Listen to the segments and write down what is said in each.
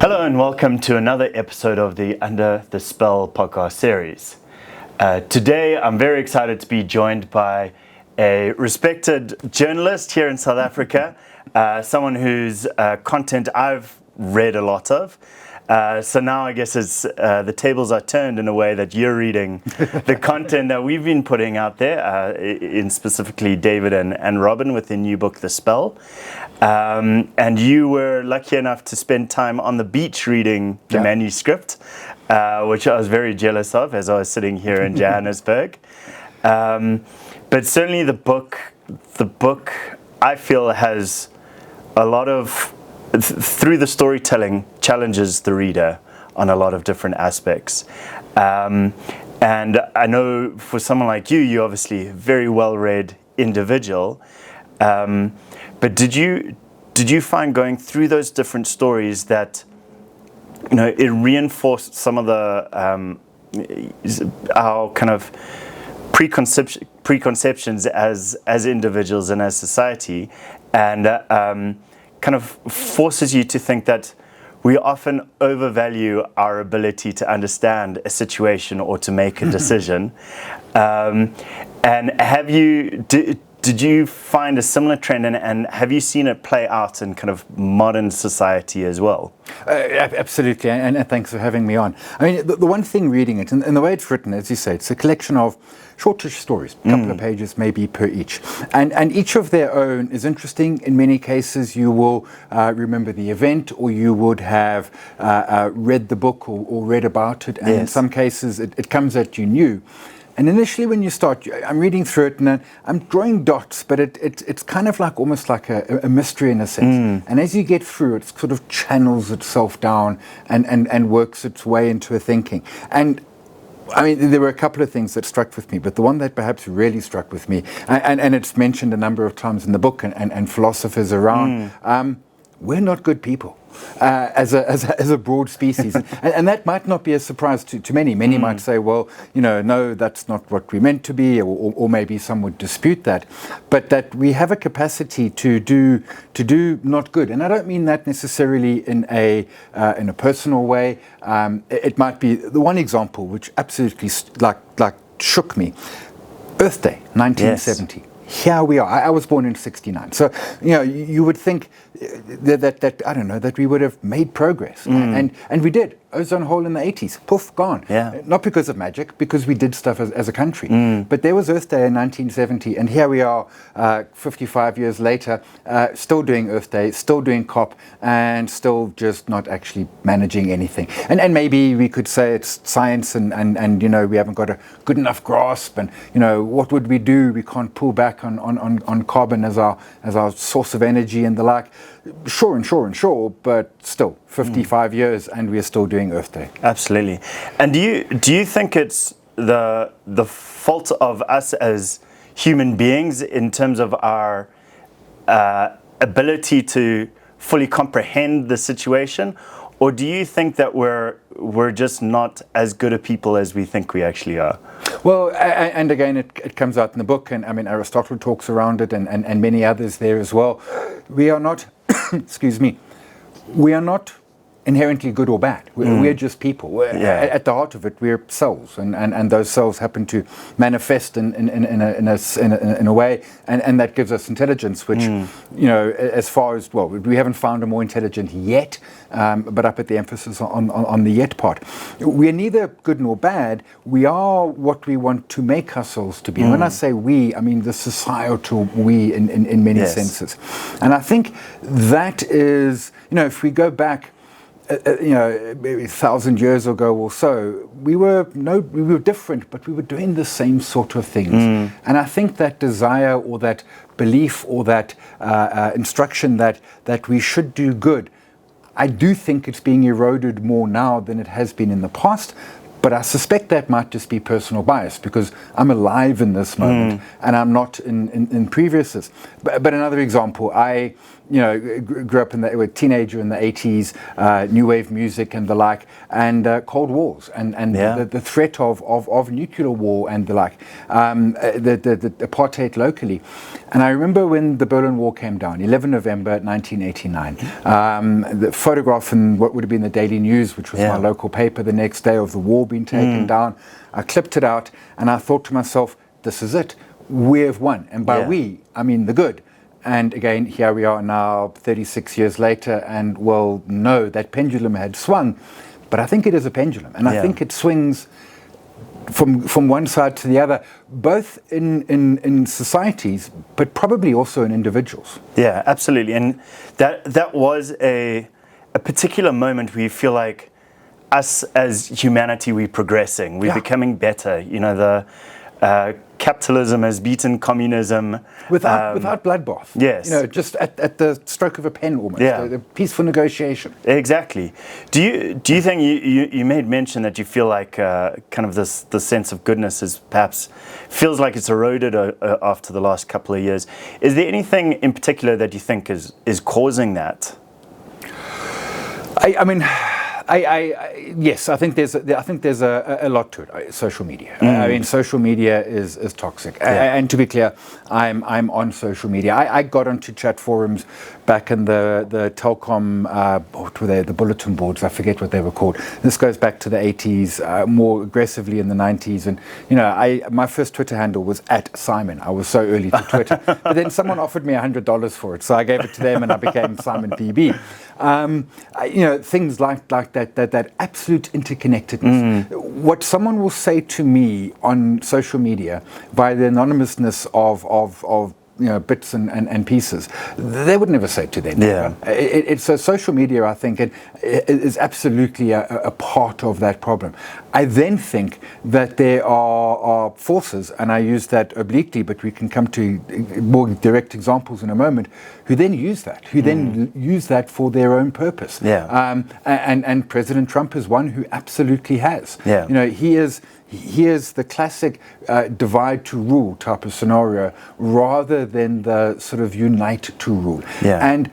Hello and welcome to another episode of the Under the Spell podcast series. Today I'm very excited to be joined by a respected journalist here in South Africa, someone whose content I've read a lot of. So now I guess it's, the tables are turned in a way that you're reading the content that we've been putting out there, in specifically David and Robin with their new book, The Spell. And you were lucky enough to spend time on the beach reading the manuscript, which I was very jealous of as I was sitting here in Johannesburg. But certainly the book I feel has a lot of, through the storytelling, challenges the reader on a lot of different aspects. And I know for someone like you, you're obviously a very well-read individual. But did you find going through those different stories that, you know, it reinforced some of the our kind of preconceptions as individuals and as society, and kind of forces you to think that we often overvalue our ability to understand a situation or to make a decision. And did you find a similar trend, and have you seen it play out in kind of modern society as well? Absolutely, and thanks for having me on. I mean, the one thing reading it, and the way it's written, as you say, it's a collection of shortish stories, a couple of pages maybe per each. And each of their own is interesting. In many cases, you will remember the event, or you would have read the book or read about it. And in some cases, it comes at you new. And initially when you start, I'm reading through it and I'm drawing dots, but it's kind of like almost like a mystery in a sense. And as you get through, it sort of channels itself down and works its way into a thinking. And I mean, there were a couple of things that struck with me, but the one that perhaps really struck with me, and it's mentioned a number of times in the book and philosophers around, we're not good people. As a broad species, and that might not be a surprise to many. Many might say, well, you know, no, that's not what we're meant to be, or maybe some would dispute that. But that we have a capacity to do not good, and I don't mean that necessarily in a personal way. It might be the one example which absolutely like shook me. Earth Day, 1970. Yes. Here we are. I was born in '69, so you know you would think that I don't know, that we would have made progress, and we did. Ozone hole in the '80s, poof, gone. Not because of magic, because we did stuff as a country. But there was Earth Day in 1970, and here we are, 55 years later, still doing Earth Day, still doing COP, and still just not actually managing anything. And maybe we could say it's science, and you know, we haven't got a good enough grasp, and you know, what would we do? We can't pull back on carbon as our source of energy and the like. Sure, but still 55 years and we're still doing Earth Day. Absolutely. And do you think it's the fault of us as human beings in terms of our ability to fully comprehend the situation, or do you think that we're just not as good a people as we think we actually are? Well, and again, it comes out in the book, and I mean, Aristotle talks around it, and many others there as well. We are not, excuse me, we are not inherently good or bad. We're just people. At the heart of it, we're cells, and those cells happen to manifest in a way, and that gives us intelligence, which, you know, as far as, well, we haven't found a more intelligent yet, but I put the emphasis on the yet part. We're neither good nor bad. We are what we want to make ourselves to be. And when I say we, I mean the societal we in many senses. And I think that is, you know, if we go back, you know, maybe 1,000 years ago or so, we were different, but we were doing the same sort of things. And I think that desire, or that belief, or that instruction that we should do good, I do think it's being eroded more now than it has been in the past. But I suspect that might just be personal bias, because I'm alive in this moment and I'm not in previouses. But another example, grew up a teenager in the 80s, new wave music and the like, and Cold Wars and the threat of nuclear war and the like, the apartheid locally. And I remember when the Berlin Wall came down, 11 November 1989, the photograph in what would have been the Daily News, which was my local paper the next day, of the wall being taken down. I clipped it out and I thought to myself, this is it. We have won. And by we, I mean the good. And again, here we are now 36 years later, and well, no, that pendulum had swung, but I think it is a pendulum. And I think it swings from one side to the other, both in societies, but probably also in individuals. Yeah, absolutely. And that was a particular moment where you feel like us as humanity, we're progressing, we're becoming better. The capitalism has beaten communism without bloodbath. Yes, just at the stroke of a pen, almost. A peaceful negotiation. Exactly. Do you think you made mention that you feel like kind of the sense of goodness is perhaps feels like it's eroded after the last couple of years? Is there anything in particular that you think is causing that? Yes, I think there's a lot to it. Social media. I mean, social media is toxic. And to be clear, I'm on social media. I got onto chat forums back in the Telcom, what were they? The bulletin boards. I forget what they were called. This goes back to the 80s, more aggressively in the 90s. And my first Twitter handle was @Simon. I was so early to Twitter, but then someone offered me $100 for it, so I gave it to them, and I became Simon PB. Things like that absolute interconnectedness. What someone will say to me on social media by the anonymousness of bits and pieces, they would never say to them. It's so social media, I think, it is absolutely a part of that problem. I then think that there are forces, and I use that obliquely, but we can come to more direct examples in a moment, who then use that for their own purpose. And President Trump is one who absolutely has. He is the classic divide to rule type of scenario, rather than the sort of unite to rule. And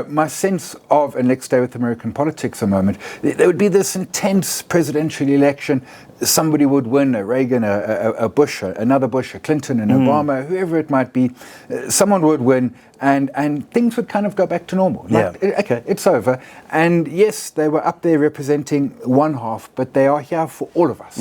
my sense of, and let's stay with American politics a moment, there would be this intense presidential election. Somebody would win, a Reagan, a Bush, another Bush, a Clinton, an Obama, whoever it might be. Someone would win, and things would kind of go back to normal. Okay, it's over. And yes, they were up there representing one half, but they are here for all of us.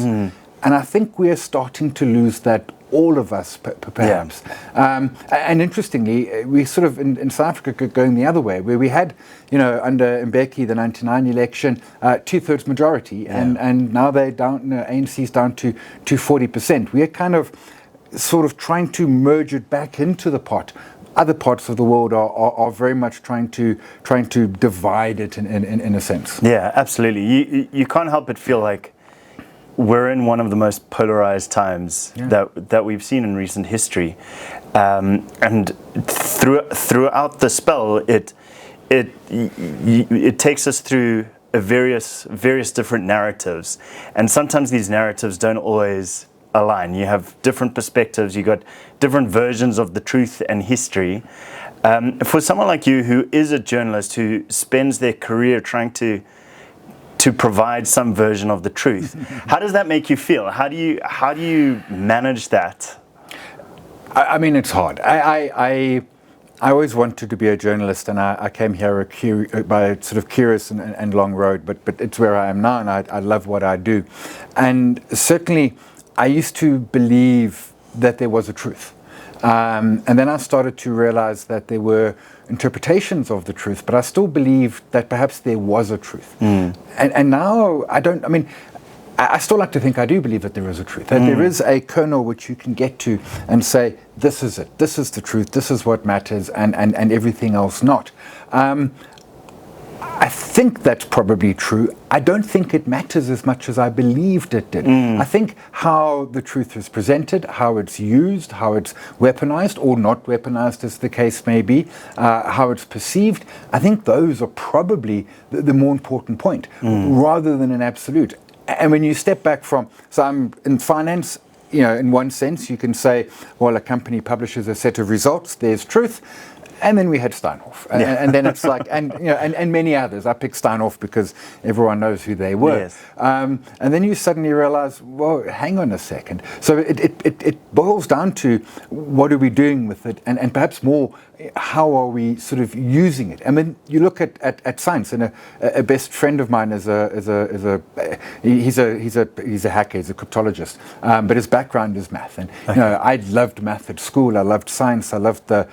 And I think we are starting to lose that, all of us, perhaps. And interestingly, we sort of in South Africa going the other way, where we had, under Mbeki, the 99 election, 2/3 majority, and now they're down, ANC's down to 40%. We are kind of sort of trying to merge it back into the pot. Other parts of the world are very much trying to divide it in a sense. Yeah, absolutely. You can't help but feel like we're in one of the most polarized times that we've seen in recent history, and throughout the spell, it takes us through various different narratives, and sometimes these narratives don't always align. You have different perspectives. You got different versions of the truth and history. For someone like you, who is a journalist who spends their career trying to provide some version of the truth, how does that make you feel? How do you manage that? I mean, it's hard. I always wanted to be a journalist, and I came here by a sort of curious and long road, but it's where I am now, and I love what I do. And certainly, I used to believe that there was a truth. And then I started to realize that there were interpretations of the truth, but I still believed that perhaps there was a truth. And now I still like to think I do believe that there is a truth, that there is a kernel which you can get to and say, this is it, this is the truth, this is what matters, and everything else not. I think that's probably true. I don't think it matters as much as I believed it did. I think how the truth is presented, how it's used, how it's weaponized or not weaponized, as the case may be, how it's perceived, I think those are probably the more important point, rather than an absolute. And when you step back so I'm in finance, in one sense, you can say, well, a company publishes a set of results, there's truth. And then we had Steinhoff, and then it's like, and and many others. I picked Steinhoff because everyone knows who they were. Yes. And then you suddenly realize, well, hang on a second. So it boils down to what are we doing with it, and perhaps more, how are we sort of using it? I mean, you look at science, and a best friend of mine he's a hacker, he's a cryptologist, but his background is math, and I loved math at school. I loved science. I loved the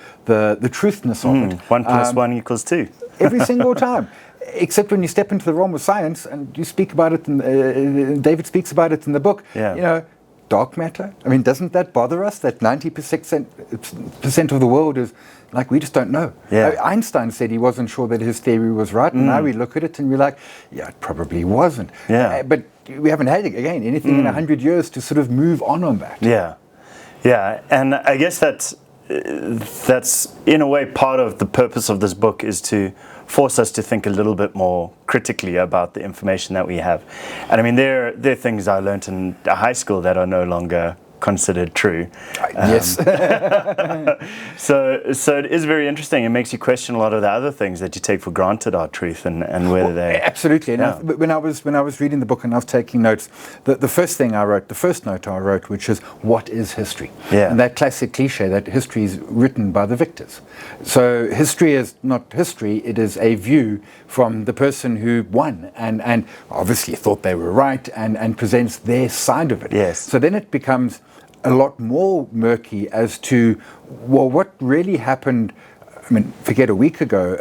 truthness of it. 1 + 1 = 2. Every single time. Except when you step into the realm of science, and you speak about it, and David speaks about it in the book. Yeah. Dark matter. I mean, doesn't that bother us? That 90% of the world is like, we just don't know. Yeah. Einstein said he wasn't sure that his theory was right, and now we look at it and we're like, yeah, it probably wasn't. Yeah. But we haven't had, again, anything in 100 years to sort of move on that. Yeah. Yeah. And I guess that's in a way part of the purpose of this book, is to force us to think a little bit more critically about the information that we have. And I mean, there are things I learned in high school that are no longer considered true. Yes. So it is very interesting. It makes you question a lot of the other things that you take for granted are truth, and whether they... Absolutely. And when I was reading the book and I was taking notes, the first note I wrote, which is, what is history? Yeah. And that classic cliche that history is written by the victors. So history is not history, it is a view from the person who won and obviously thought they were right and presents their side of it. Yes. So then it becomes a lot more murky as to, well, what really happened. I mean, forget a week ago,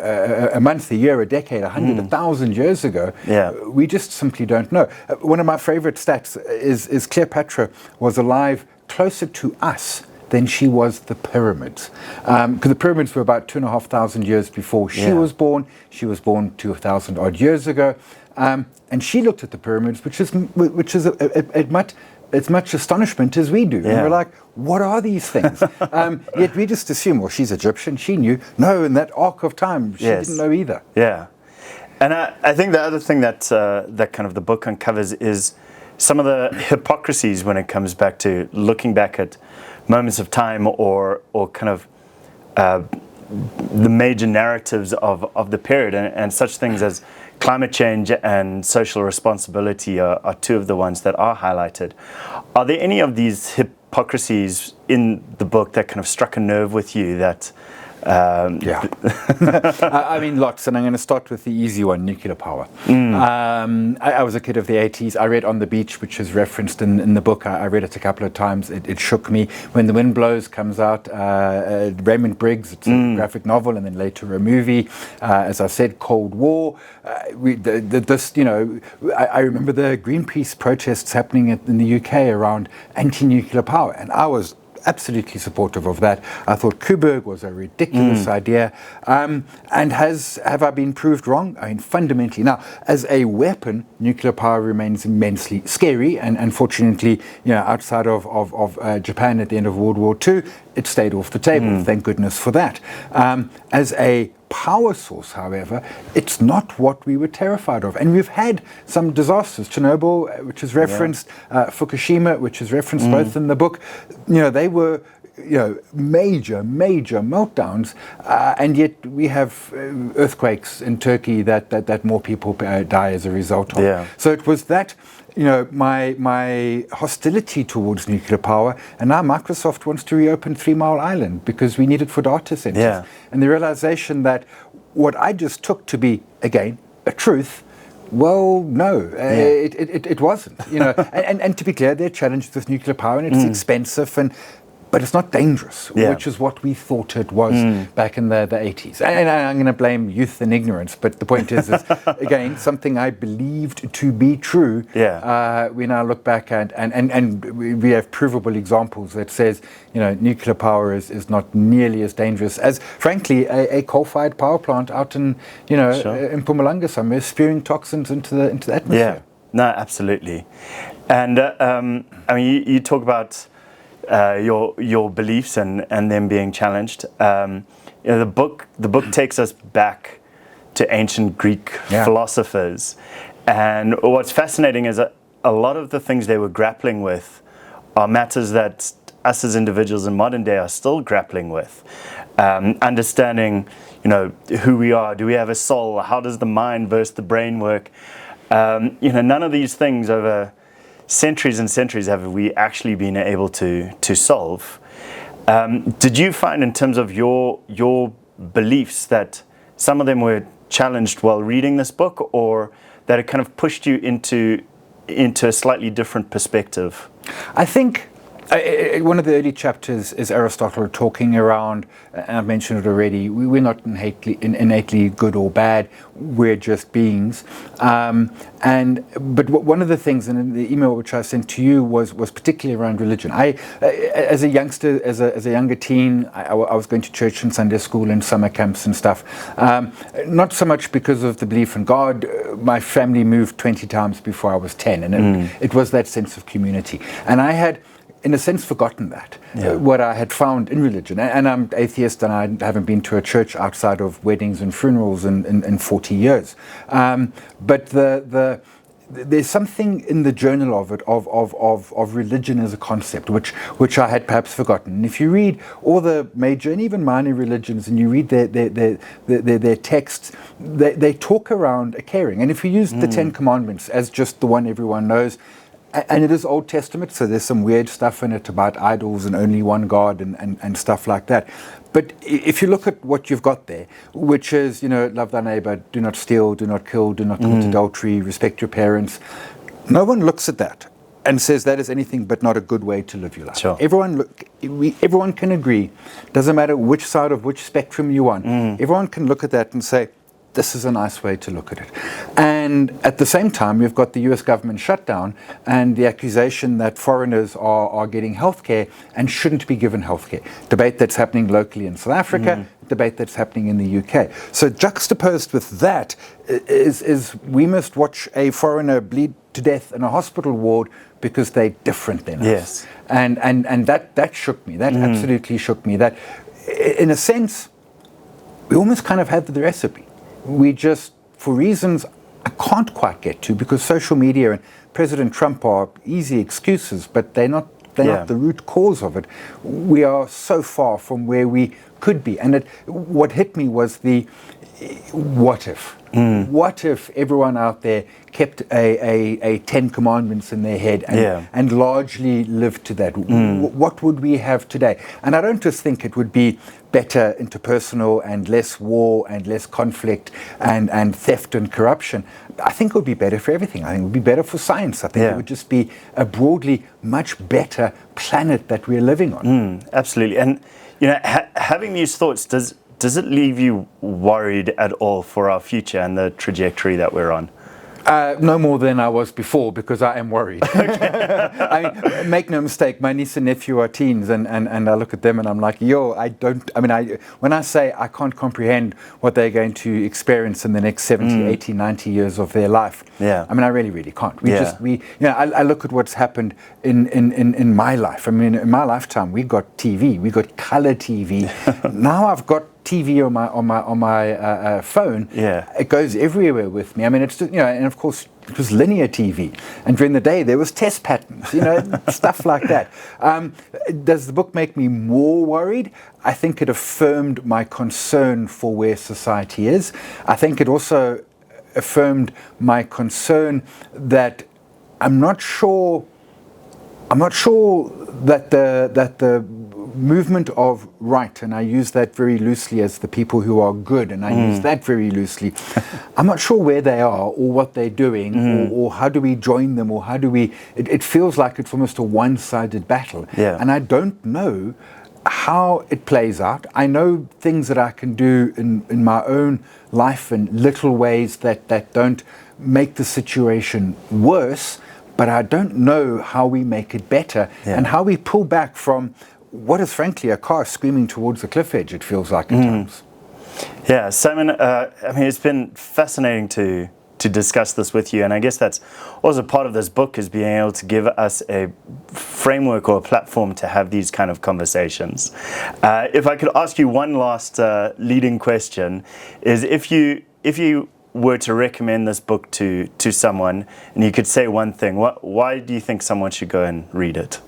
a month, a year, a decade, 100, 1,000 years ago. Yeah. We just simply don't know. One of my favorite stats is Cleopatra was alive closer to us than she was the pyramids. Because the pyramids were about 2,500 years before she was born. She was born 2,000 odd years ago. And she looked at the pyramids, which is as much astonishment as we do. Yeah. And we're like, what are these things? Yet we just assume, well, she's Egyptian, she knew. No, in that arc of time, she didn't know either. Yeah. And I think the other thing that kind of the book uncovers is some of the hypocrisies when it comes back to looking back at moments of time or kind of the major narratives of the period, and such things as climate change and social responsibility are two of the ones that are highlighted. Are there any of these hypocrisies in the book that kind of struck a nerve with you that... I mean, lots, and I'm going to start with the easy one, nuclear power. I was a kid of the 80s. I read On the Beach, which is referenced in the book. I read it a couple of times. It shook me. When the Wind Blows comes out, Raymond Briggs, it's a graphic novel and then later a movie. As I said, Cold War. I remember the Greenpeace protests happening in the UK around anti-nuclear power, and I was absolutely supportive of that. I thought Kuberg was a ridiculous idea. And have I been proved wrong? I mean, fundamentally. Now, as a weapon, nuclear power remains immensely scary. And unfortunately, outside of Japan at the end of World War II, it stayed off the table. Thank goodness for that. As a power source, however, it's not what we were terrified of. And we've had some disasters. Chernobyl, which is referenced, Fukushima, which is referenced both in the book. They were major meltdowns, and yet we have earthquakes in Turkey that more people die as a result of. Yeah. So it was that, my hostility towards nuclear power, and now Microsoft wants to reopen 3 Mile Island because we need it for data centers. Yeah. And the realization that what I just took to be, again, a truth, well, no, it wasn't. And to be clear, there are challenges with nuclear power, and it's expensive, but it's not dangerous, which is what we thought it was back in the 80s. And I'm going to blame youth and ignorance, but the point is again, something I believed to be true. We now look back and we have provable examples that says, nuclear power is not nearly as dangerous as, frankly, a coal-fired power plant out in, in Mpumalanga somewhere, spewing toxins into the atmosphere. Yeah, no, absolutely. And you talk about your beliefs and them being challenged. The book takes us back to ancient Greek philosophers, and what's fascinating is that a lot of the things they were grappling with are matters that us as individuals in modern day are still grappling with. Understanding, who we are. Do we have a soul? How does the mind versus the brain work? None of these things over centuries and centuries have we actually been able to solve. Did you find, in terms of your beliefs, that some of them were challenged while reading this book, or that it kind of pushed you into a slightly different perspective? I think one of the early chapters is Aristotle talking around, and I've mentioned it already, we're not innately good or bad, we're just beings. But one of the things in the email which I sent to you was particularly around religion. As a youngster, as a younger teen, I was going to church and Sunday school and summer camps and stuff. Not so much because of the belief in God. My family moved 20 times before I was 10, and it was that sense of community. And I had, in a sense, forgotten that, what I had found in religion. And I'm atheist, and I haven't been to a church outside of weddings and funerals in 40 years. But there's something in the journal of it, of religion as a concept, which I had perhaps forgotten. And if you read all the major and even minor religions, and you read their texts, they talk around a caring. And if you use the Ten Commandments as just the one everyone knows, and it is Old Testament, so there's some weird stuff in it about idols and only one God and stuff like that. But if you look at what you've got there, which is, love thy neighbor, do not steal, do not kill, do not commit adultery, respect your parents, no one looks at that and says that is anything but not a good way to live your life. Sure. Everyone can agree, doesn't matter which side of which spectrum you're on, everyone can look at that and say, this is a nice way to look at it. And at the same time, you've got the US government shutdown and the accusation that foreigners are getting healthcare and shouldn't be given healthcare. Debate that's happening locally in South Africa, debate that's happening in the UK. So juxtaposed with that is we must watch a foreigner bleed to death in a hospital ward because they're different than us. Yes. And that shook me. That absolutely shook me. That, in a sense, we almost kind of had the recipe. We just, for reasons I can't quite get to, because social media and President Trump are easy excuses, but they're not the root cause of it. We are so far from where we could be. And what hit me was the what if? What if everyone out there kept a 10 commandments in their head and largely lived to that? What would we have today? And I don't just think it would be better interpersonal and less war and less conflict and theft and corruption. I think it would be better for everything. I think it would be better for science. I think it would just be a broadly much better planet that we're living on. Absolutely. And having these thoughts, does it leave you worried at all for our future and the trajectory that we're on? No more than I was before, because I am worried. Make no mistake, my niece and nephew are teens, and I look at them and I'm like, when I say I can't comprehend what they're going to experience in the next 70, 80, 90 years of their life. I really, really can't. I look at what's happened in my life. In my lifetime, we got TV, we got color TV. Now I've got TV on my phone. It goes everywhere with me. It's just, and of course it was linear TV, and during the day there was test patterns, stuff like that. Does the book make me more worried? I think it affirmed my concern for where society is. I think it also affirmed my concern that I'm not sure that the movement of right, and I use that very loosely as the people who are good, and I use that very loosely. I'm not sure where they are or what they're doing, or how do we join them, or how do we... It feels like it's almost a one-sided battle. And I don't know how it plays out. I know things that I can do in my own life in little ways that don't make the situation worse, but I don't know how we make it better and how we pull back from what is frankly a car screaming towards the cliff edge, it feels like at times. Yeah, Simon, it's been fascinating to discuss this with you, and I guess that's also part of this book, is being able to give us a framework or a platform to have these kind of conversations. If I could ask you one last leading question, is if you were to recommend this book to someone, and you could say one thing, why do you think someone should go and read it?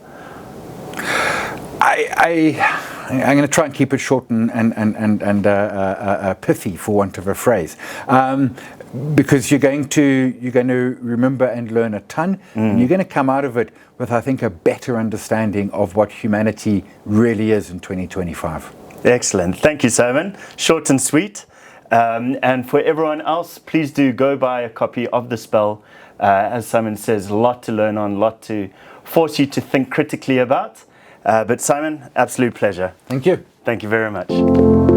I'm going to try and keep it short and pithy, for want of a phrase, because you're going to remember and learn a ton, and you're going to come out of it with, I think, a better understanding of what humanity really is in 2025. Excellent. Thank you, Simon. Short and sweet. And for everyone else, please do go buy a copy of The Spell. As Simon says, a lot to learn on, a lot to force you to think critically about. But Simon, absolute pleasure. Thank you. Thank you very much.